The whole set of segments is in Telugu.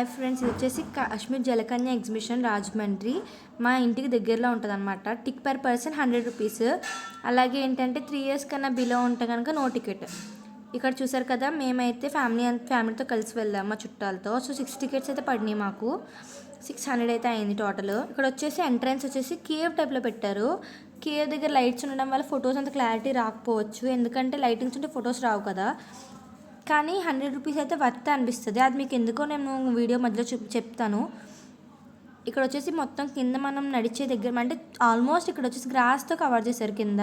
హాయ్ ఫ్రెండ్స్, ఇది వచ్చేసి కాశ్మీర్ జలకన్య ఎగ్జిబిషన్ రాజమండ్రి. మా ఇంటికి దగ్గరలో ఉంటుంది అనమాట. Tick per person 100 rupees. అలాగే ఏంటంటే 3 years కన్నా బిలో ఉంటే కనుక నో టికెట్. ఇక్కడ చూసారు కదా, మేమైతే ఫ్యామిలీతో కలిసి వెళ్ళాము మా చుట్టాలతో. సో 6 tickets అయితే పడినాయి మాకు. 600 అయితే అయింది టోటల్. ఇక్కడ వచ్చేసి ఎంట్రన్స్ వచ్చేసి కేవ్ టైప్లో పెట్టారు. కేవ్ దగ్గర లైట్స్ ఉండడం వల్ల ఫొటోస్ అంత క్లారిటీ రాకపోవచ్చు, ఎందుకంటే లైటింగ్స్ ఉంటే ఫొటోస్ రావు కదా. కానీ 100 రూపీస్ అయితే వర్త్ అనిపిస్తుంది. అది మీకు ఎందుకో నేను వీడియో మధ్యలో చెప్తాను. ఇక్కడ వచ్చేసి మొత్తం కింద మనం నడిచే దగ్గర అంటే ఆల్మోస్ట్ ఇక్కడ వచ్చేసి గ్రాస్తో కవర్ చేశారు కింద.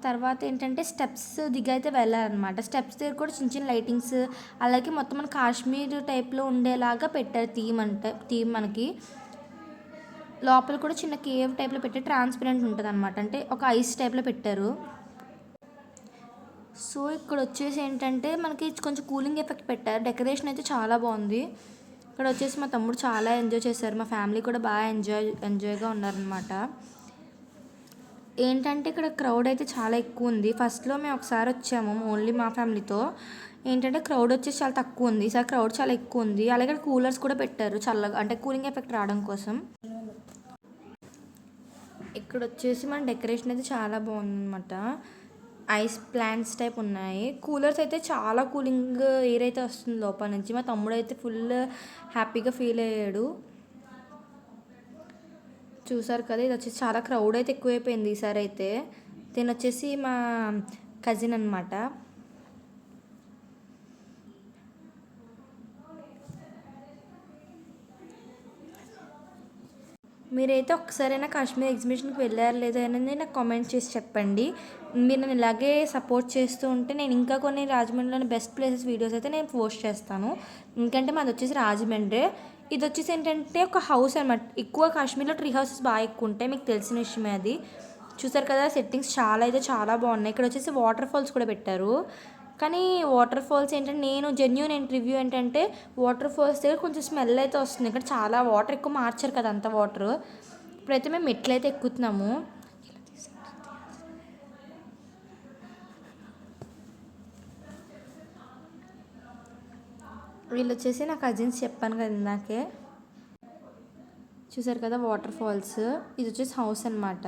తర్వాత ఏంటంటే స్టెప్స్ దిగైతే వెళ్ళాలన్నమాట. స్టెప్స్ దగ్గర కూడా చిన్న చిన్న లైటింగ్స్, అలాగే మొత్తం మన కాశ్మీర్ టైప్లో ఉండేలాగా పెట్టారు థీమ్ మనకి. లోపల కూడా చిన్న కేవ్ టైప్లో పెట్టి ట్రాన్స్పరెంట్ ఉంటుంది అనమాట, అంటే ఒక ఐస్ టైప్లో పెట్టారు. సో ఇక్కడ వచ్చేసి ఏంటంటే మనకి కొంచెం కూలింగ్ ఎఫెక్ట్ పెట్టారు. డెకరేషన్ అయితే చాలా బాగుంది. ఇక్కడ వచ్చేసి మా తమ్ముడు చాలా ఎంజాయ్ చేశారు, మా ఫ్యామిలీ కూడా బాగా ఎంజాయ్గా ఉన్నారనమాట. ఏంటంటే ఇక్కడ క్రౌడ్ అయితే చాలా ఎక్కువ ఉంది. ఫస్ట్లో మేము ఒకసారి వచ్చాము ఓన్లీ మా ఫ్యామిలీతో. ఏంటంటే క్రౌడ్ వచ్చేసి చాలా తక్కువ ఉంది, ఈసారి క్రౌడ్ చాలా ఎక్కువ ఉంది. అలాగే కూలర్స్ కూడా పెట్టారు చల్లగా, అంటే కూలింగ్ ఎఫెక్ట్ రావడం కోసం. ఇక్కడ వచ్చేసి మన డెకరేషన్ అయితే చాలా బాగుందన్నమాట. ఐస్ ప్లాంట్స్ టైప్ ఉన్నాయి. కూలర్స్ అయితే చాలా కూలింగ్ ఎయిర్ అయితే వస్తుంది లోపల నుంచి. మా తమ్ముడు అయితే ఫుల్ హ్యాపీగా ఫీల్ అయ్యాడు. చూసారు కదా, ఇది వచ్చేసి చాలా క్రౌడ్ అయితే ఎక్కువైపోయింది ఈసారి అయితే. దీని వచ్చేసి మా కజిన్ అనమాట. మీరైతే ఒకసారైనా కాశ్మీర్ ఎగ్జిబిషన్కి వెళ్ళారు లేదా అనేది నాకు కామెంట్ చేసి చెప్పండి. మీరు నన్ను ఇలాగే సపోర్ట్ చేస్తూ ఉంటే నేను ఇంకా కొన్ని రాజమండ్రిలోని బెస్ట్ ప్లేసెస్ వీడియోస్ అయితే నేను పోస్ట్ చేస్తాను. ఎందుకంటే మాది వచ్చేసి రాజమండ్రి. ఇది వచ్చేసి ఏంటంటే ఒక హౌస్ అనమాట. ఎక్కువ కాశ్మీర్లో ట్రీ హౌసెస్ బాగా ఎక్కువ ఉంటాయి, మీకు తెలిసిన విషయమే అది. చూసారు కదా, సెట్టింగ్స్ చాలా బాగున్నాయి. ఇక్కడ వచ్చేసి వాటర్ ఫాల్స్ కూడా పెట్టారు. కానీ వాటర్ ఫాల్స్ ఏంటంటే నేను జెన్యూన్ రివ్యూ ఏంటంటే వాటర్ ఫాల్స్ దగ్గర కొంచెం స్మెల్ అయితే వస్తుంది. ఇక్కడ చాలా వాటర్ ఎక్కువ మార్చారు కదా, అంత వాటర్. ఇప్పుడైతే మేము మెట్లయితే ఎక్కుతున్నాము. వీళ్ళు వచ్చేసి నా కజిన్స్ చెప్పాను కదా ఇందాకే. చూసారు కదా వాటర్ ఫాల్స్. ఇది వచ్చేసి హౌస్ అనమాట.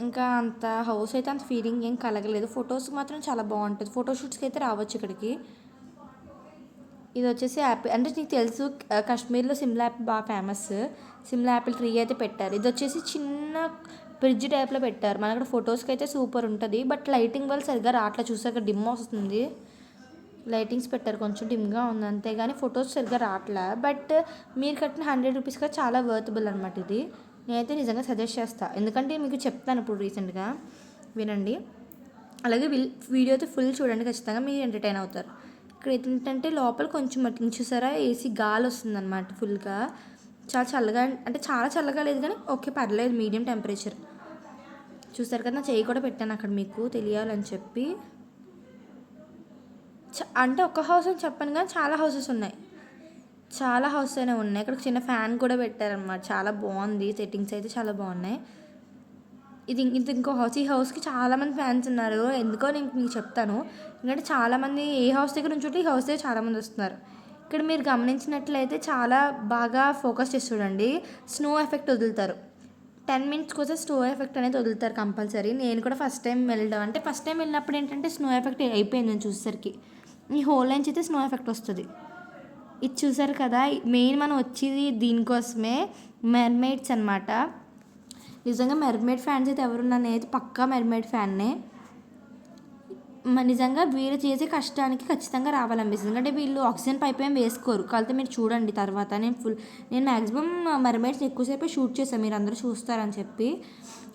ఇంకా అంత హౌస్ అయితే అంత ఫీలింగ్ ఏం కలగలేదు. ఫొటోస్ మాత్రం చాలా బాగుంటుంది. ఫోటోషూట్స్కి అయితే రావచ్చు ఇక్కడికి. ఇది వచ్చేసి యాపిల్, అంటే నీకు తెలుసు కాశ్మీర్లో సిమ్లా యాపిల్ బాగా ఫేమస్. సిమ్లా యాపిల్ ట్రీ అయితే పెట్టారు. ఇది వచ్చేసి చిన్న బ్రిడ్జ్ టైప్లో పెట్టారు. మన అక్కడ ఫొటోస్కి అయితే సూపర్ ఉంటుంది, బట్ లైటింగ్ వల్ల సరిగ్గా రావట్లేదు. చూసాక డిమ్ వస్తుంది. లైటింగ్స్ పెట్టారు, కొంచెం డిమ్గా ఉంది అంతేగాని ఫొటోస్ సరిగ్గా రావట్లే. బట్ మీరు కట్టిన 100 రూపీస్గా చాలా వర్తబుల్ అనమాట ఇది. నేనైతే నిజంగా సజెస్ట్ చేస్తాను, ఎందుకంటే మీకు చెప్తాను ఇప్పుడు రీసెంట్గా, వినండి. అలాగే వీడియో అయితే ఫుల్ చూడండి, ఖచ్చితంగా మీరు ఎంటర్టైన్ అవుతారు. ఇక్కడ ఏంటంటే లోపల కొంచెం మట్టి చూసారా, ఏసీ గాలి వస్తుంది అనమాట ఫుల్గా. చాలా చల్లగా, అంటే చాలా చల్లగా లేదు కానీ ఓకే పర్లేదు, మీడియం టెంపరేచర్. చూసారు కదా, నా చెయ్యి కూడా పెట్టాను అక్కడ మీకు తెలియాలని చెప్పి. అంటే ఒక హౌస్ అని చెప్పాను కానీ చాలా హౌసెస్ ఉన్నాయి, చాలా హౌసెస్ అయినా ఉన్నాయి. ఇక్కడ చిన్న ఫ్యాన్ కూడా పెట్టారనమాట. చాలా బాగుంది, సెట్టింగ్స్ అయితే చాలా బాగున్నాయి. ఇది ఇంకో హౌస్. ఈ హౌస్కి చాలామంది ఫ్యాన్స్ ఉన్నారు. ఎందుకో నేను మీకు చెప్తాను. ఎందుకంటే చాలామంది ఏ హౌస్ దగ్గర నుంచి ఈ హౌస్ దగ్గర చాలామంది వస్తున్నారు. ఇక్కడ మీరు గమనించినట్లయితే చాలా బాగా ఫోకస్ చేసి చూడండి. స్నో ఎఫెక్ట్ వదులుతారు. 10 minutes కోసం స్నో ఎఫెక్ట్ అనేది వదులుతారు కంపల్సరీ. నేను కూడా ఫస్ట్ టైం వెళ్ళినప్పుడు ఏంటంటే స్నో ఎఫెక్ట్ అయిపోయింది నేను చూసేసరికి. ఈ హోల్ నుంచి అయితే స్నో ఎఫెక్ట్ వస్తుంది. ఇది చూసారు కదా, మెయిన్ మనం వచ్చేది దీనికోసమే, మెర్మైడ్స్ అనమాట. నిజంగా మెర్మైడ్ ఫ్యాన్స్ అయితే ఎవరున్నా, నేనైతే పక్కా మెర్మైడ్ ఫ్యాన్నే. నిజంగా వీళ్ళు చేసే కష్టానికి ఖచ్చితంగా రావాలనిపిస్తుంది. ఎందుకంటే వీళ్ళు ఆక్సిజన్ పైప్ ఏం వేసుకోరు. కాకపోతే మీరు చూడండి తర్వాత. నేను మ్యాక్సిమం మెర్మైడ్స్ ఎక్కువసేపు షూట్ చేశాను, మీరు అందరూ చూస్తారని చెప్పి.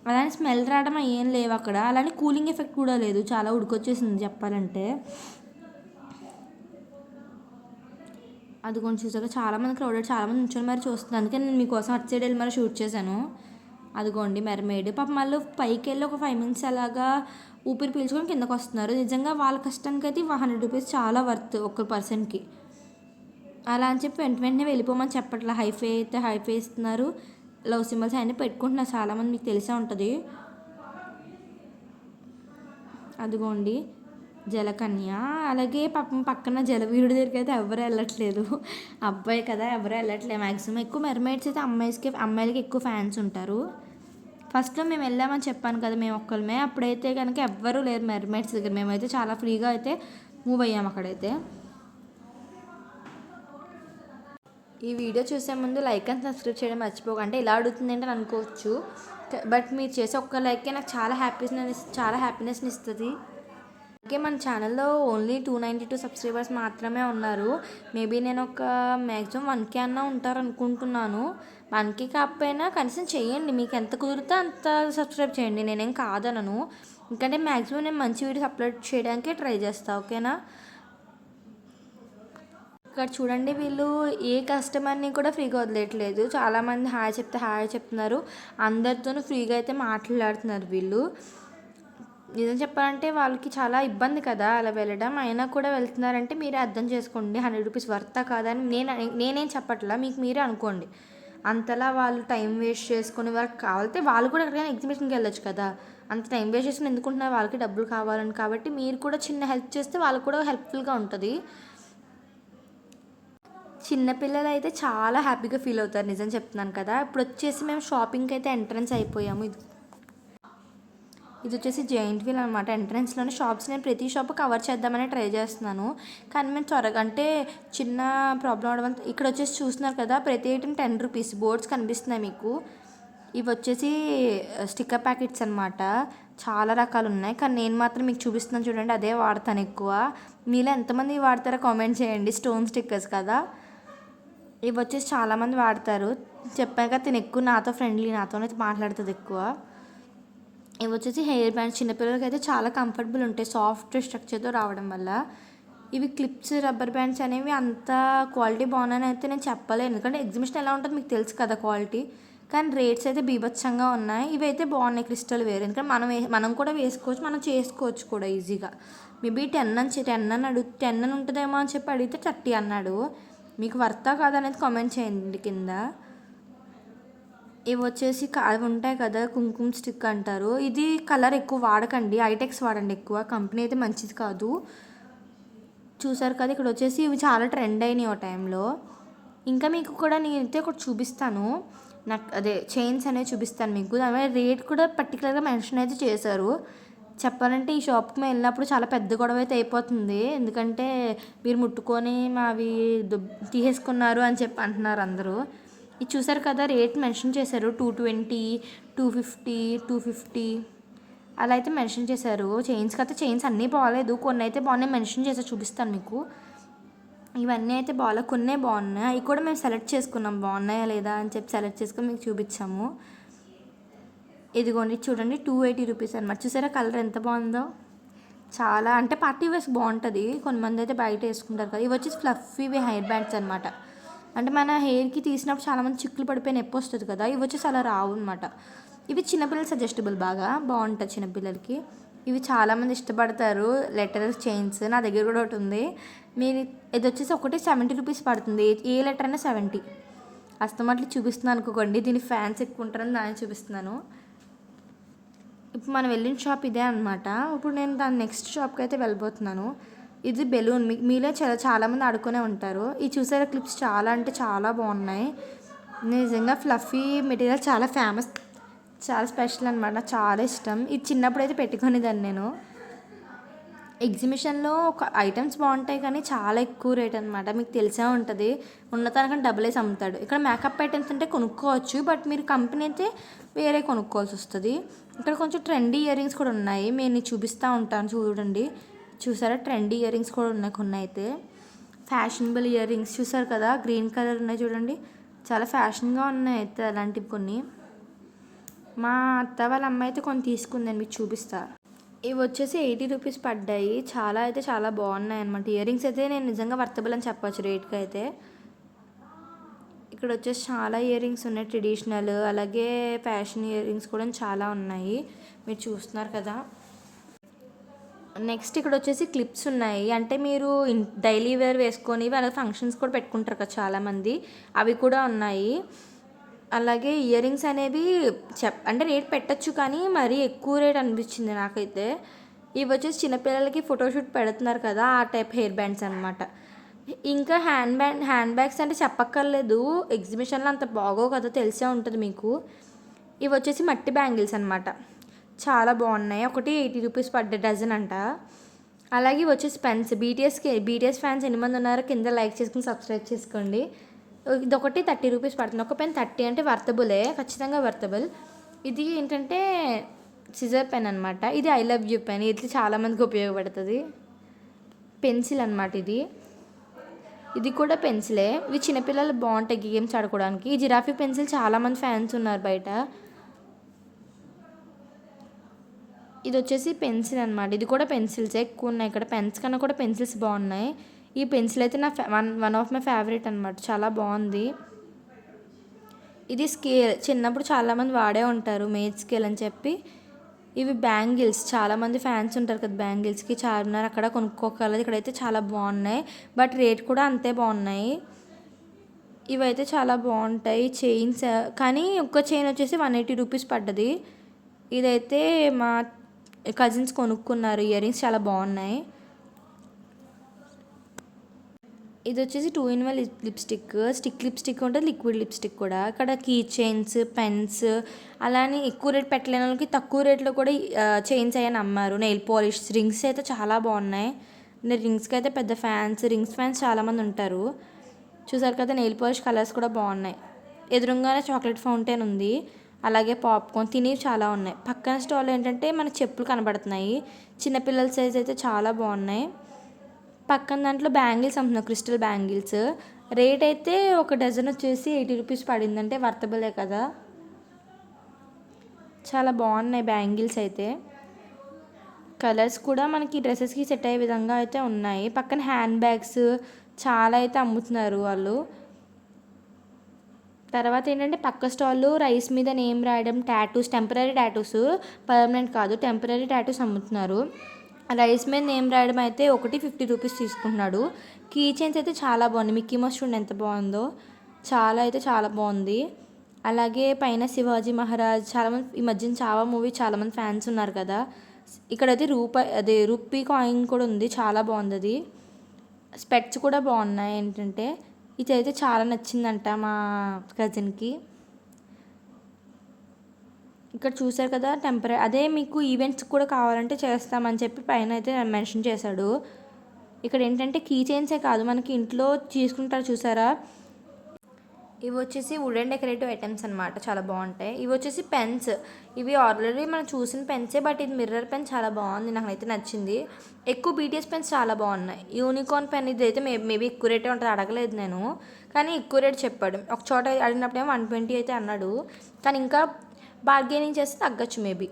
అలానే స్మెల్ రావడం ఏం లేవు అక్కడ. అలానే కూలింగ్ ఎఫెక్ట్ కూడా లేదు, చాలా ఉడికొచ్చేసింది చెప్పాలంటే. అది కొంచెం చూసాక చాలామంది క్రౌడెడ్, చాలామంది నుంచొని మరి చూస్తుంది. అందుకే నేను మీకోసం అటు సైడ్ వెళ్ళి మరి షూట్ చేశాను. అదిగోండి మెర్మైడ్. పాపం మళ్ళీ పైకి వెళ్ళి ఒక 5 minutes అలాగా ఊపిరి పీల్చుకొని కిందకు వస్తున్నారు. నిజంగా వాళ్ళ కష్టానికి అయితే 100 రూపీస్ చాలా వర్త్ ఒక పర్సన్కి. అలా అని చెప్పి వెంటనే వెళ్ళిపోమని చెప్పట్లా. హైఫై అయితే హైఫై ఇస్తున్నారు, లవ్ సింబల్స్ అన్నీ పెట్టుకుంటున్నారు చాలామంది, మీకు తెలిసే ఉంటుంది. అదిగోండి జలకన్య. అలాగే పాపం పక్కన జలవీరుడి దగ్గరికి అయితే ఎవరు వెళ్ళట్లేదు. అబ్బాయి కదా, ఎవరు వెళ్ళట్లేదు మ్యాక్సిమం. ఎక్కువ మెర్మైడ్స్ అయితే అమ్మాయిలకి ఎక్కువ ఫ్యాన్స్ ఉంటారు. ఫస్ట్లో మేము వెళ్ళామని చెప్పాను కదా, మేము ఒక్కళ్ళమే. అప్పుడైతే కనుక ఎవ్వరూ లేరు మెర్మైడ్స్ దగ్గర. మేమైతే చాలా ఫ్రీగా అయితే మూవ్ అయ్యాము అక్కడైతే. ఈ వీడియో చూసే ముందు లైక్ అండ్ సబ్స్క్రైబ్ చేయడం మర్చిపోక. అంటే ఇలా అడుగుతుంది ఏంటని అనుకోవచ్చు, బట్ మీరు చేసే ఒక్క లైకే నాకు చాలా హ్యాపీనెస్ని ఇస్తుంది. అలాగే మన ఛానల్లో ఓన్లీ 292 సబ్స్క్రైబర్స్ మాత్రమే ఉన్నారు. మేబీ నేను ఒక మ్యాక్సిమం 1K అన్నా ఉంటారు అనుకుంటున్నాను. 1K కాకపోయినా కనీసం చేయండి, మీకు ఎంత కుదిరితే అంత సబ్స్క్రైబ్ చేయండి, నేనేం కాదనను. ఎందుకంటే మ్యాక్సిమం నేను మంచి వీడియోస్ అప్లోడ్ చేయడానికే ట్రై చేస్తాను, ఓకేనా. ఇక్కడ చూడండి, వీళ్ళు ఏ కస్టమర్ని కూడా ఫ్రీగా వదిలేయట్లేదు. చాలామంది హాయ్ చెప్తున్నారు, అందరితోనూ ఫ్రీగా అయితే మాట్లాడుతున్నారు వీళ్ళు. నిజం చెప్పాలంటే వాళ్ళకి చాలా ఇబ్బంది కదా అలా వెళ్ళడం, అయినా కూడా వెళ్తున్నారంటే మీరే అర్థం చేసుకోండి 100 రూపీస్ వర్తా కాదని నేనేం చెప్పట్లా, మీకు మీరే అనుకోండి. అంతలా వాళ్ళు టైం వేస్ట్ చేసుకుని వాళ్ళకి కావాలంటే వాళ్ళు కూడా ఎక్కడికైనా ఎగ్జిబిషన్కి వెళ్ళొచ్చు కదా. అంత టైం వేస్ట్ చేసుకుని ఎందుకుంటున్నారు, వాళ్ళకి డబ్బులు కావాలని. కాబట్టి మీరు కూడా చిన్న హెల్ప్ చేస్తే వాళ్ళకు కూడా హెల్ప్ఫుల్గా ఉంటుంది. చిన్నపిల్లలు అయితే చాలా హ్యాపీగా ఫీల్ అవుతారు, నిజం చెప్తున్నాను కదా. ఇప్పుడు వచ్చేసి మేము షాపింగ్కి అయితే ఎంట్రన్స్ అయిపోయాము. ఇది వచ్చేసి జైంట్ వీల్ అనమాట. ఎంట్రన్స్లోనే షాప్స్, నేను ప్రతి షాప్ కవర్ చేద్దామని ట్రై చేస్తున్నాను, కానీ మేము త్వరగా అంటే చిన్న ప్రాబ్లం అవడం. ఇక్కడ వచ్చేసి చూస్తున్నారు కదా, ప్రతి ఐటమ్ 10 రూపీస్ బోర్డ్స్ కనిపిస్తున్నాయి మీకు. ఇవి వచ్చేసి స్టిక్కర్ ప్యాకెట్స్ అనమాట, చాలా రకాలు ఉన్నాయి. కానీ నేను మాత్రం మీకు చూపిస్తున్నాను చూడండి, అదే వాడతాను ఎక్కువ. మీలో ఎంతమంది వాడతారో కామెంట్ చేయండి. స్టోన్ స్టిక్కర్స్ కదా ఇవి, వచ్చేసి చాలామంది వాడతారు. చెప్పాక తిని ఎక్కువ నాతోనే మాట్లాడుతుంది ఎక్కువ. ఇవి వచ్చేసి హెయిర్ బ్యాండ్స్, చిన్నపిల్లలకి అయితే చాలా కంఫర్టబుల్ ఉంటాయి, సాఫ్ట్ స్ట్రక్చర్తో రావడం వల్ల. ఇవి క్లిప్స్, రబ్బర్ బ్యాండ్స్ అనేవి అంత క్వాలిటీ బాగున్నాయని అయితే నేను చెప్పలేను, ఎందుకంటే ఎగ్జిబిషన్ ఎలా ఉంటుందో మీకు తెలుసు కదా క్వాలిటీ. కానీ రేట్స్ అయితే బీభత్సంగా ఉన్నాయి. ఇవి అయితే బాగున్నాయి, క్రిస్టల్ వేర్. ఎందుకంటే మనం కూడా వేసుకోవచ్చు, మనం చేసుకోవచ్చు కూడా ఈజీగా. మేబీ 10 అని ఉంటుందేమో అని చెప్పి అడిగితే 30 అన్నాడు. మీకు వర్తా కాదనేది కామెంట్ చేయండి కింద. ఇవి వచ్చేసి అవి ఉంటాయి కదా, కుంకుమ స్టిక్ అంటారు. ఇది కలర్ ఎక్కువ వాడకండి, ఐటెక్స్ వాడండి ఎక్కువ, కంపెనీ అయితే మంచిది కాదు. చూసారు కదా, ఇక్కడ వచ్చేసి ఇవి చాలా ట్రెండ్ అయినాయి ఆ టైంలో. ఇంకా మీకు కూడా నేనైతే ఒకటి చూపిస్తాను, నాకు అదే చైన్స్ అనేవి చూపిస్తాను మీకు. దాని రేట్ కూడా పర్టికులర్గా మెన్షన్ అయితే చేశారు. చెప్పాలంటే ఈ షాప్కి మేము వెళ్ళినప్పుడు చాలా పెద్ద గొడవ అయితే అయిపోతుంది, ఎందుకంటే మీరు ముట్టుకొని మావి తీసేసుకున్నారు అని చెప్పి అంటున్నారు అందరూ. ఇది చూసారు కదా, రేట్ మెన్షన్ చేశారు 220, 250, 250 అలా అయితే మెన్షన్ చేశారు. చైన్స్కి అయితే చైన్స్ అన్నీ బాగాలేదు, కొన్ని అయితే బాగున్నాయి, మెన్షన్ చేశారు, చూపిస్తాను మీకు. ఇవన్నీ అయితే బాగాలేదు, కొన్నే బాగున్నాయి. అవి కూడా మేము సెలెక్ట్ చేసుకున్నాం బాగున్నాయా లేదా అని చెప్పి సెలెక్ట్ చేసుకొని మీకు చూపించాము. ఇదిగోండి చూడండి, 280 రూపీస్ అనమాట. చూసారా కలర్ ఎంత బాగుందో, చాలా అంటే పార్టీ వేర్స్ బాగుంటుంది. కొంతమంది అయితే బయట వేసుకుంటారు కదా. ఇవి వచ్చేసి ఫ్లఫీవి హెయిర్ బ్యాండ్స్ అనమాట. అంటే మన హెయిర్కి తీసినప్పుడు చాలామంది చిక్కులు పడిపోయి నొప్పి వస్తుంది కదా, ఇవి వచ్చేసి అలా రావు అనమాట. ఇవి చిన్నపిల్లలు సజెస్టబుల్, బాగా బాగుంటుంది చిన్నపిల్లలకి. ఇవి చాలామంది ఇష్టపడతారు, లెటర్ చైన్స్. నా దగ్గర కూడా ఒకటి ఉంది. మీరు ఇది వచ్చేసి ఒకటి 70 రూపీస్ పడుతుంది, ఏ లెటర్ అయినా 70. అస్తమాట్లు చూపిస్తున్నాను అనుకోకండి, దీని ఫ్యాన్స్ ఎక్కువ ఉంటారని దాన్ని చూపిస్తున్నాను. ఇప్పుడు మనం వెళ్ళిన షాప్ ఇదే అనమాట. ఇప్పుడు నేను దాని నెక్స్ట్ షాప్కి అయితే వెళ్ళిపోతున్నాను. ఇది బెలూన్, మీలో చాలామంది ఆడుకునే ఉంటారు. ఈ చూసారా క్లిప్స్, చాలా అంటే చాలా బాగున్నాయి. నిజంగా ఫ్లఫీ మెటీరియల్ చాలా ఫేమస్, చాలా స్పెషల్ అనమాట, నాకు చాలా ఇష్టం. ఇది చిన్నప్పుడు అయితే పెట్టుకునేదాన్ని నేను. ఎగ్జిబిషన్లో ఒక ఐటమ్స్ బాగుంటాయి కానీ చాలా ఎక్కువ రేట్ అనమాట, మీకు తెలిసే ఉంటుంది. ఉన్నతనకంటే డబుల్ వేసి అమ్ముతాడు. ఇక్కడ మేకప్ ఐటమ్స్ అంటే కొనుక్కోవచ్చు, బట్ మీరు కంపెనీ అయితే వేరే కొనుక్కోవాల్సి వస్తుంది. ఇక్కడ కొంచెం ట్రెండీ ఇయర్ రింగ్స్ కూడా ఉన్నాయి, నేను చూపిస్తూ ఉంటాను చూడండి. చూసారా, ట్రెండీ ఇయర్ రింగ్స్ కూడా ఉన్నాయి కొన్ని అయితే. ఫ్యాషనబుల్ ఇయర్ రింగ్స్ చూసారు కదా, గ్రీన్ కలర్ ఉన్నాయి చూడండి, చాలా ఫ్యాషన్గా ఉన్నాయి అయితే అలాంటివి కొన్ని. మా అత్త వాళ్ళ అమ్మాయి అయితే కొన్ని తీసుకుందని మీకు చూపిస్తా. ఇవి వచ్చేసి 80 రూపీస్ పడ్డాయి, చాలా అయితే చాలా బాగున్నాయి అనమాట. ఇయర్ రింగ్స్ అయితే నేను నిజంగా వర్తబుల్ అని చెప్పచ్చు రేట్కి అయితే. ఇక్కడ వచ్చేసి చాలా ఇయర్ రింగ్స్ ఉన్నాయి, ట్రెడిషనల్ అలాగే ఫ్యాషన్ ఇయర్ రింగ్స్ కూడా చాలా ఉన్నాయి, మీరు చూస్తున్నారు కదా. నెక్స్ట్ ఇక్కడ వచ్చేసి క్లిప్స్ ఉన్నాయి, అంటే మీరు డైలీ వేర్ వేసుకొని అలాగే ఫంక్షన్స్ కూడా పెట్టుకుంటారు కదా చాలామంది, అవి కూడా ఉన్నాయి. అలాగే ఇయర్ రింగ్స్ అనేవి అంటే రేట్ పెట్టచ్చు, కానీ మరీ ఎక్కువ రేట్ అనిపించింది నాకైతే. ఇవి వచ్చేసి చిన్నపిల్లలకి ఫోటోషూట్ పెడుతున్నారు కదా, ఆ టైప్ హెయిర్ బ్యాండ్స్ అనమాట. ఇంకా హ్యాండ్ బ్యాగ్స్ అంటే చెప్పక్కర్లేదు, ఎగ్జిబిషన్లో అంత బాగోవు కదా, తెలిసే ఉంటుంది మీకు. ఇవి వచ్చేసి మట్టి బ్యాంగిల్స్ అనమాట, చాలా బాగున్నాయి. ఒకటి 80 రూపీస్ పడ్డ డజన్ అంట. అలాగే ఇవి వచ్చేసి పెన్స్. బీటీఎస్ ఫ్యాన్స్ ఎన్ని మంది ఉన్నారో కింద లైక్ చేసుకుని సబ్స్క్రైబ్ చేసుకోండి. ఇదొకటి 30 రూపీస్ పడుతుంది. ఒక పెన్ 30 అంటే వర్తబులే, ఖచ్చితంగా వర్తబుల్. ఇది ఏంటంటే సిజర్ పెన్ అనమాట. ఇది ఐ లవ్ యూ పెన్, ఇది చాలామందికి ఉపయోగపడుతుంది. పెన్సిల్ అనమాట ఇది. ఇది కూడా పెన్సిలే. ఇవి చిన్నపిల్లలు బాగుంటాయి గేమ్స్ ఆడుకోవడానికి. ఈ జిరాఫీ పెన్సిల్ చాలామంది ఫ్యాన్స్ ఉన్నారు బయట. ఇది వచ్చేసి పెన్సిల్ అనమాట. ఇది కూడా పెన్సిల్సే ఎక్కువ ఉన్నాయి ఇక్కడ, పెన్స్ కన్నా కూడా పెన్సిల్స్ బాగున్నాయి. ఈ పెన్సిల్ అయితే నా వన్ ఆఫ్ మై ఫేవరెట్ అనమాట, చాలా బాగుంది. ఇది స్కేల్, చిన్నప్పుడు చాలామంది వాడే ఉంటారు మేజ్ స్కేల్ అని చెప్పి. ఇవి బ్యాంగిల్స్, చాలామంది ఫ్యాన్స్ ఉంటారు కదా బ్యాంగిల్స్కి, చార్మినార్ అక్కడ కొనుక్కోగలదు. ఇక్కడైతే చాలా బాగున్నాయి, బట్ రేట్ కూడా అంతే బాగున్నాయి. ఇవైతే చాలా బాగుంటాయి చైన్స్, కానీ ఒక్క చైన్ వచ్చేసి 180 రూపీస్ పడ్డది. ఇదైతే మా కజిన్స్ కొనుక్కున్నారు, ఇయర్ రింగ్స్ చాలా బాగున్నాయి. ఇది వచ్చేసి 2-in-1 లిప్స్టిక్, స్టిక్ లిప్స్టిక్ ఉంటుంది, లిక్విడ్ లిప్స్టిక్ కూడా. ఇక్కడ కీ చైన్స్, పెన్స్, అలానే ఎక్కువ రేట్ పెట్టలేని వాళ్ళకి తక్కువ రేట్లో కూడా చైన్స్ అయ్యని అమ్మారు. నెయిల్ పాలిష్, రింగ్స్ అయితే చాలా బాగున్నాయి. నేను రింగ్స్కి అయితే పెద్ద రింగ్స్ ఫ్యాన్స్ చాలామంది ఉంటారు. చూసారు కదా, నెయిల్ పాలిష్ కలర్స్ కూడా బాగున్నాయి. ఎదురుగానే చాక్లెట్ ఫౌంటైన్ ఉంది, అలాగే పాప్కార్న్ తినేవి చాలా ఉన్నాయి. పక్కన స్టాల్ ఏంటంటే మనకు చెప్పులు కనబడుతున్నాయి, చిన్నపిల్లల సైజ్ అయితే చాలా బాగున్నాయి. పక్కన దాంట్లో బ్యాంగిల్స్ అమ్ముతున్నాయి, క్రిస్టల్ బ్యాంగిల్స్. రేట్ అయితే ఒక డజన్ వచ్చేసి 80 రూపీస్ పడిందంటే వర్తబులే కదా. చాలా బాగున్నాయి బ్యాంగిల్స్ అయితే. కలర్స్ కూడా మనకి డ్రెస్సెస్కి సెట్ అయ్యే విధంగా అయితే ఉన్నాయి. పక్కన హ్యాండ్ బ్యాగ్స్ చాలా అయితే అమ్ముతున్నారు వాళ్ళు. తర్వాత ఏంటంటే పక్క స్టాల్లో రైస్ మీద నేమ్ రాయడం, టాటూస్, టెంపరీ టాటూస్, పర్మనెంట్ కాదు, టెంపరీ టాటూస్ అమ్ముతున్నారు. రైస్ మీద నేమ్ రాయడం అయితే ఒకటి 50 రూపీస్ తీసుకుంటున్నాడు. కీ చైన్స్ అయితే చాలా బాగుంది, మిక్కీ మౌస్ చూడండి ఎంత బాగుందో, చాలా బాగుంది. అలాగే పైన శివాజీ మహారాజ్, చాలామంది ఈ మధ్యన చావా మూవీ చాలామంది ఫ్యాన్స్ ఉన్నారు కదా. ఇక్కడైతే రూపీ కాయిన్ కూడా ఉంది, చాలా బాగుంది అది. స్పెట్స్ కూడా బాగున్నాయి. ఏంటంటే ఇదైతే చాలా నచ్చిందంట మా కజిన్కి. ఇక్కడ చూసారు కదా టెంపరీ, అదే మీకు ఈవెంట్స్ కూడా కావాలంటే చేస్తామని చెప్పి పైన అయితే మెన్షన్ చేశాడు. ఇక్కడ ఏంటంటే కీ చైన్సే కాదు, మనకి ఇంట్లో తీసుకుంటారు చూసారా, ఇవి వచ్చేసి వుడెన్ డెకరేటివ్ ఐటమ్స్ అనమాట, చాలా బాగుంటాయి. ఇవి వచ్చేసి పెన్స్, ఇవి ఆల్రెడీ మనం చూసిన పెన్సే, బట్ ఇది మిర్రర్ పెన్ చాలా బాగుంది, నాకైతే నచ్చింది. ఎక్కువ బీటీఎస్ పెన్స్ చాలా బాగున్నాయి. యూనికార్న్ పెన్ ఇది అయితే మేబీ ఎక్కువ రేటే ఉంటుంది, అడగలేదు నేను, కానీ ఎక్కువ రేట్ చెప్పాడు. ఒక చోట అడిగినప్పుడు ఏమో 120 అయితే అన్నాడు, కానీ ఇంకా బార్గెనింగ్ చేస్తే తగ్గచ్చు మేబీ.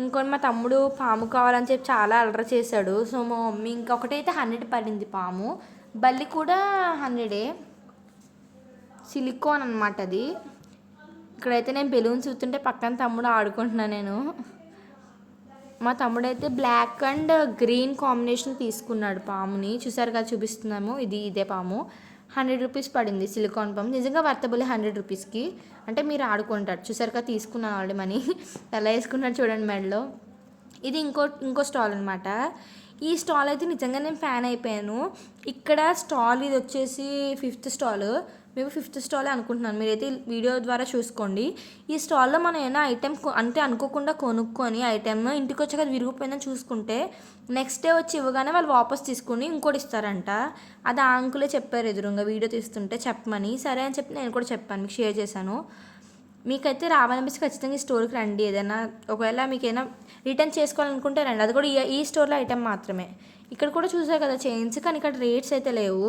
ఇంకొని మా తమ్ముడు పాము కావాలని చెప్పి చాలా అలర చేశాడు. సో మా మమ్మీ ఇంకొకటైతే 100 పడింది పాము, బల్లి కూడా 100. సిలికాన్ అనమాట అది. ఇక్కడైతే నేను బెలూన్స్ చూస్తుంటే పక్కన తమ్ముడు ఆడుకుంటున్నాను నేను. మా తమ్ముడైతే బ్లాక్ అండ్ గ్రీన్ కాంబినేషన్ తీసుకున్నాడు పాముని, చూసారు కదా చూపిస్తున్నాము, ఇదే పాము. 100 రూపీస్ పడింది సిలికాన్ పాము, నిజంగా వర్తబుల్ 100 రూపీస్కి. అంటే మీరు ఆడుకుంటారు, చూసారు కదా తీసుకున్నాను ఆల్రెడీ మనీ. ఎలా వేసుకున్నాడు చూడండి మెడలో. ఇది ఇంకో స్టాల్ అనమాట. ఈ స్టాల్ అయితే నిజంగా నేను ఫ్యాన్ అయిపోయాను. ఇక్కడ స్టాల్ ఇది వచ్చేసి 5th స్టాల్, మేము 5th స్టాల్ అనుకుంటున్నాను, మీరైతే వీడియో ద్వారా చూసుకోండి. ఈ స్టాల్లో మనం ఏమైనా ఐటెం అంటే అనుకోకుండా కొనుక్కొని ఐటెమ్ ఇంటికి వచ్చాక అది విరిగిపోయిందని చూసుకుంటే నెక్స్ట్ డే వచ్చి ఇవ్వగానే వాళ్ళు వాపస్ తీసుకుని ఇంకోటి ఇస్తారంట. అది ఆ అంకులే చెప్పారు ఎదురుగా వీడియో తీస్తుంటే చెప్పమని. సరే అని చెప్పి నేను కూడా చెప్పాను, మీకు షేర్ చేశాను. మీకైతే రావాలనిపిస్తే ఖచ్చితంగా ఈ స్టోర్కి రండి. ఏదైనా ఒకవేళ మీకైనా రిటర్న్ చేసుకోవాలనుకుంటే రండి, అది కూడా ఈ స్టోర్లో ఐటెం మాత్రమే. ఇక్కడ కూడా చూసారు కదా చైన్స్, కానీ ఇక్కడ రేట్స్ అయితే లేవు.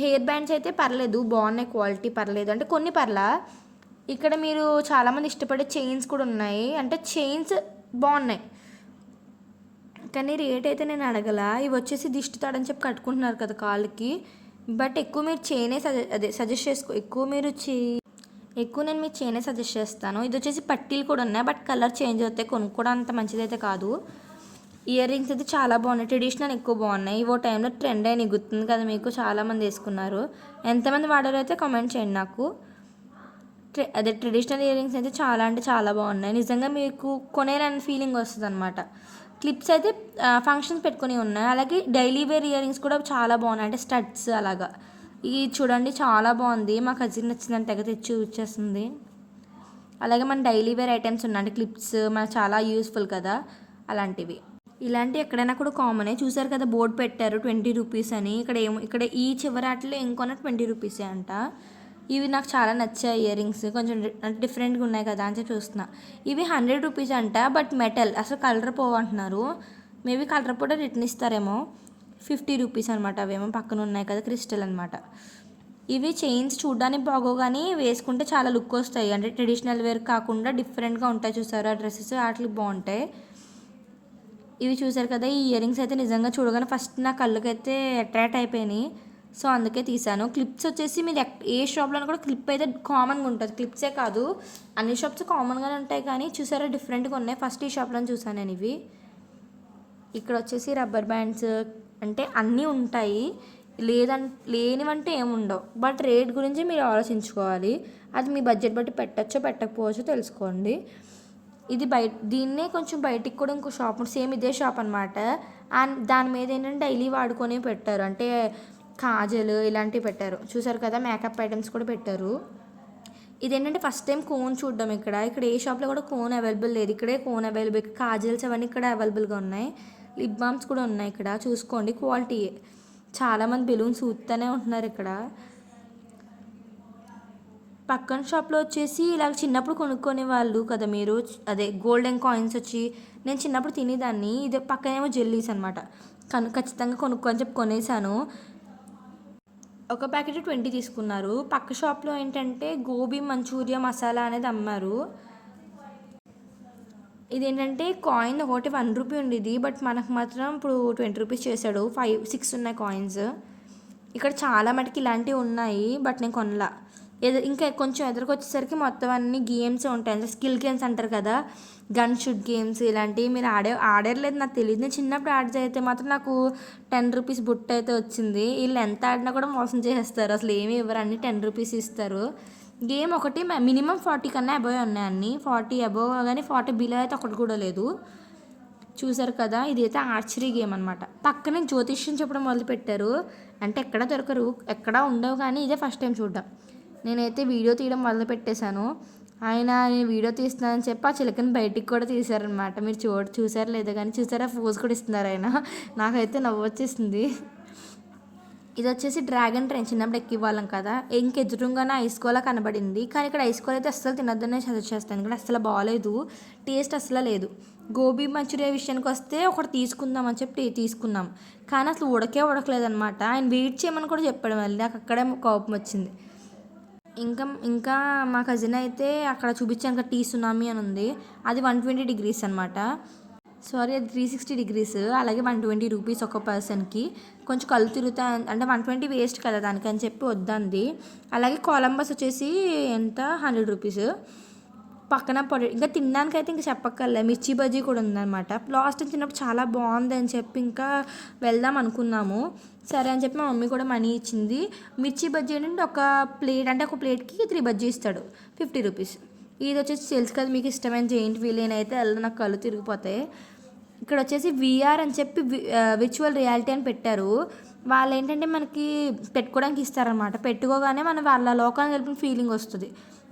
హెయిర్ బ్యాండ్స్ అయితే పర్లేదు, బాగున్నాయి, క్వాలిటీ పర్లేదు, అంటే కొన్ని పర్లా. ఇక్కడ మీరు చాలామంది ఇష్టపడే చైన్స్ కూడా ఉన్నాయి, అంటే చైన్స్ బాగున్నాయి, కానీ రేట్ అయితే నేను అడగల. ఇవి వచ్చేసి దిష్టి తాడని చెప్పి కట్టుకుంటున్నారు కదా కాళ్ళకి, బట్ ఎక్కువ మీరు చైనే సజెస్ట్ చేసుకో, ఎక్కువ నేను మీకు చైనే సజెస్ట్ చేస్తాను. ఇది వచ్చేసి పట్టీలు కూడా ఉన్నాయి, బట్ కలర్ చేంజ్ అవుతాయి, కొనుక్కోవడం అంత మంచిదైతే కాదు. ఇయర్ రింగ్స్ అయితే చాలా బాగున్నాయి, ట్రెడిషనల్ ఎక్కువ బాగున్నాయి. ఇవో టైంలో ట్రెండ్ అయినాయి, గుర్తుంది కదా మీకు, చాలామంది వేసుకున్నారు. ఎంతమంది వాడారో అయితే కామెంట్ చేయండి నాకు. అదే ట్రెడిషనల్ ఇయర్ రింగ్స్ అయితే చాలా అంటే చాలా బాగున్నాయి. నిజంగా మీకు కొనేయాలని ఫీలింగ్ వస్తుందన్నమాట. క్లిప్స్ అయితే ఫంక్షన్స్ పెట్టుకొని ఉన్నాయి. అలాగే డైలీ వేర్ ఇయర్ రింగ్స్ కూడా చాలా బాగున్నాయి. అంటే స్టడ్స్ అలాగా. ఇది చూడండి చాలా బాగుంది. మా కజిన్ నచ్చిందని తెగ తెచ్చి ఇచ్చేస్తుంది. అలాగే మన డైలీ వేర్ ఐటమ్స్ ఉన్నాయి. అంటే క్లిప్స్ మనకు చాలా యూస్ఫుల్ కదా అలాంటివి. ఇలాంటివి ఎక్కడైనా కూడా కామనే. చూసారు కదా బోర్డు పెట్టారు 20 రూపీస్ అని. ఇక్కడ ఈ చివరాట్లో ఇంకొన్న 20 రూపీసే అంట. ఇవి నాకు చాలా నచ్చాయి ఇయర్ రింగ్స్. కొంచెం అంటే డిఫరెంట్గా ఉన్నాయి కదా అని చెప్పి చూస్తున్నా. ఇవి 100 రూపీస్ అంట. బట్ మెటల్ అసలు కలర్ పోవంటున్నారు. మేబీ కలర్ కూడా రిటర్న్ ఇస్తారేమో. 50 రూపీస్ అనమాట. అవేమో పక్కన ఉన్నాయి కదా క్రిస్టల్ అనమాట. ఇవి చైన్స్ చూడడానికి బాగోవు కానీ వేసుకుంటే చాలా లుక్ వస్తాయి. అంటే ట్రెడిషనల్ వేర్ కాకుండా డిఫరెంట్గా ఉంటాయి చూసారా డ్రెస్సెస్ వాటికి బాగుంటాయి. ఇవి చూసారు కదా ఈ ఇయర్ రింగ్స్ అయితే నిజంగా చూడగానే ఫస్ట్ నా కళ్ళకైతే అట్రాక్ట్ అయిపోయినాయి. సో అందుకే తీసాను. క్లిప్స్ వచ్చేసి మీరు ఏ షాప్లో కూడా క్లిప్ అయితే కామన్గా ఉంటుంది. క్లిప్సే కాదు అన్ని షాప్స్ కామన్గానే ఉంటాయి కానీ చూసారా డిఫరెంట్గా ఉన్నాయి. ఫస్ట్ ఈ షాప్లో చూసాను నేను ఇవి. ఇక్కడ వచ్చేసి రబ్బర్ బ్యాండ్స్ అంటే అన్నీ ఉంటాయి. లేనివంటే ఏముండవు. బట్ రేట్ గురించి మీరు ఆలోచించుకోవాలి. అది మీ బడ్జెట్ బట్టి పెట్టచ్చో పెట్టకపోవచ్చో తెలుసుకోండి. ఇది దీన్నే కొంచెం బయటికి కూడా ఇంకో షాప్ సేమ్ ఇదే షాప్ అనమాట. అండ్ దాని మీద ఏంటంటే డైలీ వాడుకొని పెట్టారు. అంటే కాజల్ ఇలాంటివి పెట్టారు. చూసారు కదా మేకప్ ఐటమ్స్ కూడా పెట్టారు. ఇదేంటంటే ఫస్ట్ టైం కోన్ చూడడం ఇక్కడ ఏ షాప్లో కూడా కోన్ అవైలబుల్ లేదు. ఇక్కడే కోన్ అవైలబుల్. కాజల్స్ అవన్నీ ఇక్కడ అవైలబుల్గా ఉన్నాయి. లిప్ బామ్స్ కూడా ఉన్నాయి ఇక్కడ. చూసుకోండి క్వాలిటీ. చాలామంది బెలూన్స్ ఊతూనే ఉంటున్నారు ఇక్కడ. పక్కన షాప్లో వచ్చేసి ఇలా చిన్నప్పుడు కొనుక్కునే వాళ్ళు కదా మీరు. అదే గోల్డెన్ కాయిన్స్ వచ్చి నేను చిన్నప్పుడు తినేదాన్ని. ఇది పక్కనేమో జెల్లీస్ అనమాట. ఖచ్చితంగా కొనుక్కొని చెప్పి కొనేసాను. ఒక ప్యాకెట్ 20 తీసుకున్నారు. పక్క షాప్లో ఏంటంటే గోబీ మంచూరియా మసాలా అనేది అమ్మారు. ఇదేంటంటే కాయిన్ ఒకటి 1 రూపీ ఉండేది. బట్ మనకు మాత్రం ఇప్పుడు 20 రూపీస్ చేశాడు. 6 ఉన్నాయి కాయిన్స్. ఇక్కడ చాలా మటుకు ఇలాంటివి ఉన్నాయి. బట్ నేను కొనలా. ఇంకా కొంచెం ఎదురుకు వచ్చేసరికి మొత్తం అన్ని గేమ్స్ ఉంటాయి. అంటే స్కిల్ గేమ్స్ అంటారు కదా, గన్ షూట్ గేమ్స్ ఇలాంటివి. మీరు ఆడలేదు నాకు తెలియదు. నేను చిన్నప్పుడు ఆడి అయితే మాత్రం నాకు 10 రూపీస్ బుట్ట అయితే వచ్చింది. వీళ్ళు ఎంత ఆడినా కూడా మోసం చేసేస్తారు. అసలు ఏమి ఇవ్వరు. అన్ని 10 రూపీస్ ఇస్తారు. గేమ్ ఒకటి మినిమం 40 కన్నా అబోవ్ ఉన్నాయి అన్నీ. 40 అబోవ్ కానీ 40 బిలో అయితే ఒకటి కూడా లేదు. చూసారు కదా ఇదైతే ఆర్చరీ గేమ్ అనమాట. పక్కనే జ్యోతిష్యం చెప్పడం మొదలుపెట్టారు. అంటే ఎక్కడ దొరకరు, ఎక్కడ ఉండవు కానీ ఇదే ఫస్ట్ టైం చూడడం. నేనైతే వీడియో తీయడం మొదలు పెట్టేశాను. నేను వీడియో తీస్తున్నానని చెప్పి ఆ చిలకని బయటికి కూడా తీశారనమాట. మీరు చూసారు లేదా కానీ చూసారా ఫోజ్ కూడా ఇస్తున్నారు ఆయన. నాకైతే నవ్వు వచ్చేసింది. ఇది వచ్చేసి డ్రాగన్ ట్రైన్. చిన్నప్పుడు ఎక్కివ్వాలం కదా. ఇంకెదురుగానే ఐస్కోలా కనబడింది. కానీ ఇక్కడ ఐస్కోల్ అయితే అస్సలు తినొద్దనే సజెస్ట్ చేస్తాను. ఇక్కడ అస్సలు బాగాలేదు. టేస్ట్ అస్సలు లేదు. గోబీ మంచూరియా విషయానికి వస్తే ఒకటి తీసుకుందామని చెప్పి తీసుకున్నాం. కానీ అసలు ఉడకలేదనమాట. ఆయన వెయిట్ చేయమని కూడా చెప్పాడు. మళ్ళీ నాకు అక్కడే కోపం వచ్చింది. ఇంకా మా కజిన్ అయితే అక్కడ చూపించాను కదా టీ సునామీ అని ఉంది. అది 120 డిగ్రీస్ అనమాట. సారీ అది 360 డిగ్రీస్. అలాగే 120 రూపీస్ ఒక పర్సన్కి. కొంచెం కళ్ళు తిరుగుతా అంటే 120 వేస్ట్ కదా దానికని చెప్పి వద్దంది. అలాగే కొలంబస్ వచ్చేసి ఎంత 100 రూపీస్. పక్కన ఇంకా తినడానికైతే ఇంకా చెప్పక్కర్లే. మిర్చి బజ్జీ కూడా ఉందన్నమాట. లాస్ట్ టైం తిన్నప్పుడు చాలా బాగుంది అని చెప్పి ఇంకా వెళ్దాం అనుకున్నాము. సరే అని చెప్పి మా మమ్మీ కూడా మనీ ఇచ్చింది. మిర్చి బజ్జీ ఏంటంటే ఒక ప్లేట్కి 3 బజ్జీ ఇస్తాడు 50 రూపీస్. ఇది వచ్చేసి తెలుసు కదా మీకు ఇష్టమైన జెయింట్ వీల్. నేనైతే నాకు కళ్ళు తిరిగిపోతాయి. ఇక్కడ వచ్చేసి విఆర్ అని చెప్పి విర్చువల్ రియాలిటీ అని పెట్టారు. వాళ్ళు ఏంటంటే మనకి పెట్టుకోవడానికి ఇస్తారనమాట. పెట్టుకోగానే మనం వాళ్ళ లోకాన్ని కలిపిన ఫీలింగ్ వస్తుంది.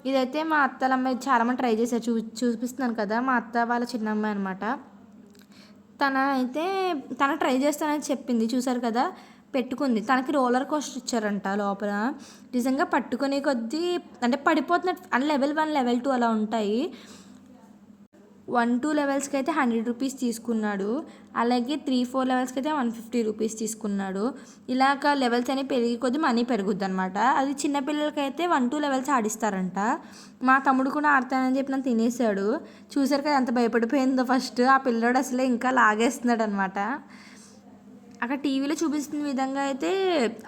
ఇదైతే మా అత్తల అమ్మాయి చాలామంది ట్రై చేశారు. చూపిస్తున్నాను కదా మా అత్త వాళ్ళ చిన్న అమ్మాయి అనమాట. తన ట్రై చేస్తానని చెప్పింది. చూసారు కదా పెట్టుకుంది. తనకి రోలర్ కోస్టర్ ఇచ్చారంట లోపల. నిజంగా పట్టుకునే కొద్దీ అంటే పడిపోతున్నట్టు అంటే లెవెల్ 1 లెవెల్ 2 అలా ఉంటాయి. 1-2 లెవెల్స్కి అయితే 100 రూపీస్ తీసుకున్నాడు. అలాగే 3-4 లెవెల్స్కి అయితే 150 రూపీస్ తీసుకున్నాడు. ఇలాగ లెవెల్స్ అనేవి పెరిగి కొద్దీ మనీ పెరుగుద్ది అనమాట. అది చిన్నపిల్లలకి అయితే 1-2 లెవెల్స్ ఆడిస్తారంట. మా తమ్ముడు కూడా ఆడతానని చెప్పి నన్ను తినేసాడు. చూసారు కదా ఎంత భయపడిపోయిందో ఫస్ట్. ఆ పిల్లోడు అసలే ఇంకా లాగేస్తున్నాడు అనమాట. అక్కడ టీవీలో చూపిస్తున్న విధంగా అయితే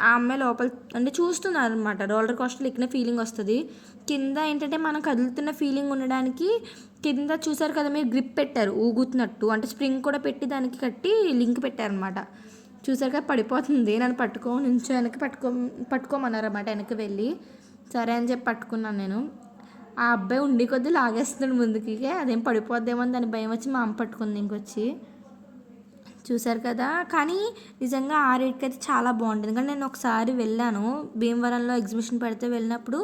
ఆ అమ్మాయి లోపల అంటే చూస్తున్నారు అనమాట. రోలర్ కోస్టర్ ఎక్కిన ఫీలింగ్ వస్తుంది. కింద ఏంటంటే మనం కదులుతున్న ఫీలింగ్ ఉండడానికి కింద చూసారు కదా మీరు గ్రిప్ పెట్టారు ఊగుతున్నట్టు. అంటే స్ప్రింగ్ కూడా పెట్టి దానికి కట్టి లింక్ పెట్టారనమాట. చూసారు కదా పడిపోతుంది. నన్ను వెనక్కి పట్టుకోమన్నారు అన్నమాట. వెనక్కి వెళ్ళి సరే అని చెప్పి పట్టుకున్నాను నేను. ఆ అబ్బాయి ఉండి కొద్దీ లాగేస్తున్నాడు ముందుకి, అదేం పడిపోద్దేమో అని దాని భయం వచ్చి మా అమ్మ పట్టుకుంది ఇంకొచ్చి. చూసారు కదా, కానీ నిజంగా ఆ రేట్కి అయితే చాలా బాగుంటుంది. కానీ నేను ఒకసారి వెళ్ళాను భీమవరంలో ఎగ్జిబిషన్ పెడితే వెళ్ళినప్పుడు,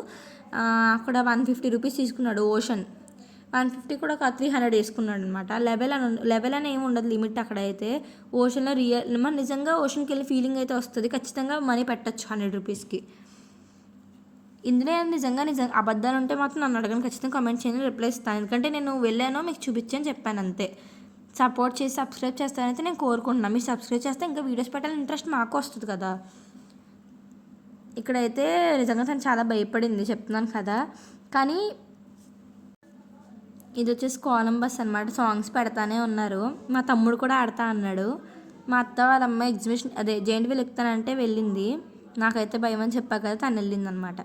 అక్కడ 150 రూపీస్ తీసుకున్నాడు ఓషన్. 150 కూడా ఒక 300 వేసుకున్నాడు అనమాట. లెవెల్ అని ఏమి ఉండదు లిమిట్ అక్కడైతే. ఓషన్లో మన నిజంగా ఓషన్కి వెళ్ళి ఫీలింగ్ అయితే వస్తుంది. ఖచ్చితంగా మనీ పెట్టచ్చు 100 రూపీస్కి. ఇందులో నిజంగా అబద్ధాలు ఉంటే మాత్రం నన్ను అడగని, ఖచ్చితంగా కామెంట్ చేయండి, రిప్లై ఇస్తాను. ఎందుకంటే నేను వెళ్ళానో మీకు చూపించాను చెప్పాను అంతే. సపోర్ట్ చేసి సబ్స్క్రైబ్ చేస్తానైతే నేను కోరుకుంటున్నాను. మీరు సబ్స్క్రైబ్ చేస్తే ఇంకా వీడియోస్ పెట్టాలని ఇంట్రెస్ట్ మాకు వస్తుంది కదా. ఇక్కడైతే నిజంగా తను చాలా భయపడింది చెప్తున్నాను కదా. కానీ ఇది వచ్చేసి కొలంబస్ అనమాట. సాంగ్స్ పెడతానే ఉన్నారు. మా తమ్ముడు కూడా ఆడతా అన్నాడు. మా అత్త వాళ్ళ అమ్మాయి ఎగ్జిబిషన్ అదే జెయింట్ వీల్ ఎక్కుతానంటే వెళ్ళింది. నాకైతే భయం అని చెప్పా కదా, తను వెళ్ళింది అనమాట.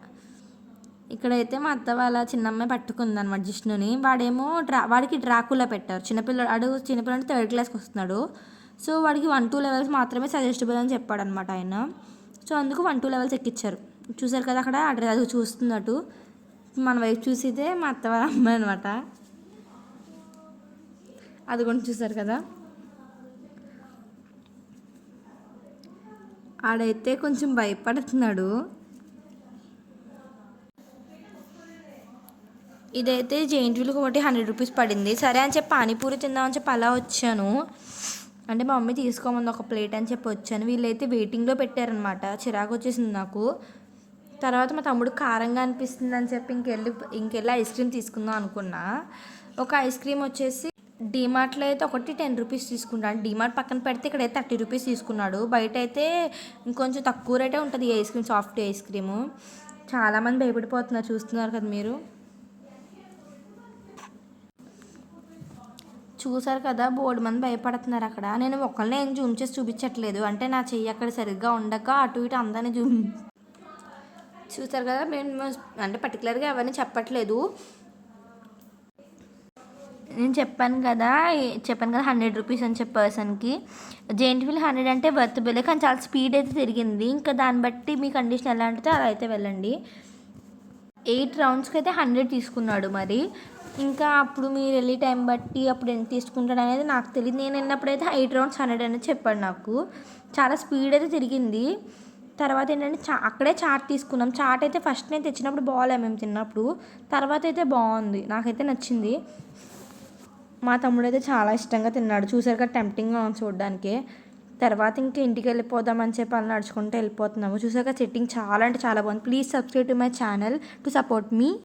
ఇక్కడైతే మా అత్త వాళ్ళ చిన్నమ్మాయి పట్టుకుంది అనమాట జిష్ణుని. వాడేమో వాడికి డ్రాకులా పెట్టారు. చిన్నపిల్లడు 3rd క్లాస్కి వస్తున్నాడు. సో వాడికి 1-2 లెవెల్స్ మాత్రమే సజెస్టబుల్ అని చెప్పాడు అనమాట ఆయన. సో అందుకు 1-2 లెవెల్స్ ఎక్కించారు. చూసారు కదా అక్కడ అది చూస్తున్నట్టు మన వైపు చూసితే మా అత్త వాళ్ళ అమ్మాయి అనమాట. అది కూడా చూసారు కదా. ఆడైతే కొంచెం భయపడుతున్నాడు. ఇదైతే జెయింట్ వీల్కి ఒకటి 100 రూపీస్ పడింది. సరే అని చెప్పి పానీపూరి తిందామని చెప్పి అలా వచ్చాను. అంటే మా మమ్మీ తీసుకోమంది ఒక ప్లేట్ అని చెప్పి వచ్చాను. వీళ్ళైతే వెయిటింగ్లో పెట్టారనమాట. చిరాకు వచ్చేసింది నాకు. తర్వాత మా తమ్ముడు కారంగా అనిపిస్తుంది అని చెప్పి ఇంకెళ్ళి ఐస్ క్రీమ్ తీసుకుందాం అనుకున్నా. ఒక ఐస్ క్రీమ్ వచ్చేసి డీమార్ట్లో అయితే ఒకటి 10 రూపీస్ తీసుకుంటాను. డీమార్ట్ పక్కన పెడితే ఇక్కడైతే 30 రూపీస్ తీసుకున్నాడు. బయట అయితే ఇంకొంచెం తక్కువ రేటే ఉంటుంది ఈ ice cream, soft ice cream. చాలామంది భయపడిపోతున్నారు, చూస్తున్నారు కదా మీరు. చూసారు కదా, బోర్డు మంది భయపడుతున్నారు అక్కడ. నేను ఒకళ్ళని ఏం జూమ్ చేసి చూపించట్లేదు, అంటే నా చెయ్యి అక్కడ సరిగ్గా ఉండక అటు ఇటు అందరినీ చూసారు కదా. మేము అంటే పర్టికులర్గా ఎవరిని చెప్పట్లేదు. నేను చెప్పాను కదా 100 రూపీస్ అని చెప్పి పర్సన్కి. జెయింట్ వీల్ 100 అంటే వర్త్ బిల్, కానీ చాలా స్పీడ్ అయితే తిరిగింది. ఇంకా దాన్ని బట్టి మీ కండిషన్ ఎలా అంటే అలా అయితే వెళ్ళండి. 8 రౌండ్స్కి అయితే 100 తీసుకున్నాడు. మరి ఇంకా అప్పుడు మీరు వెళ్ళే టైం బట్టి అప్పుడు ఎంత తీసుకుంటాడు అనేది నాకు తెలియదు. నేను వెళ్ళినప్పుడైతే 8 రౌండ్స్ 100 అనేది చెప్పాడు నాకు. చాలా స్పీడ్ అయితే తిరిగింది. తర్వాత ఏంటంటే అక్కడే చాట్ తీసుకున్నాం. చాట్ అయితే ఫస్ట్ నేను తెచ్చినప్పుడు బాగాలే మేము తిన్నప్పుడు, తర్వాత అయితే బాగుంది, నాకైతే నచ్చింది. మా తమ్ముడు అయితే చాలా ఇష్టంగా తిన్నాడు. చూసారు కదా, టెంప్టింగ్గా ఉంది చూడడానికి. తర్వాత ఇంకా ఇంటికి వెళ్ళిపోదామని చెప్పి అలా నడుచుకుంటూ వెళ్ళిపోతున్నాము. చూసాక సెట్టింగ్ చాలా అంటే చాలా బాగుంది. Please subscribe to my channel to support me.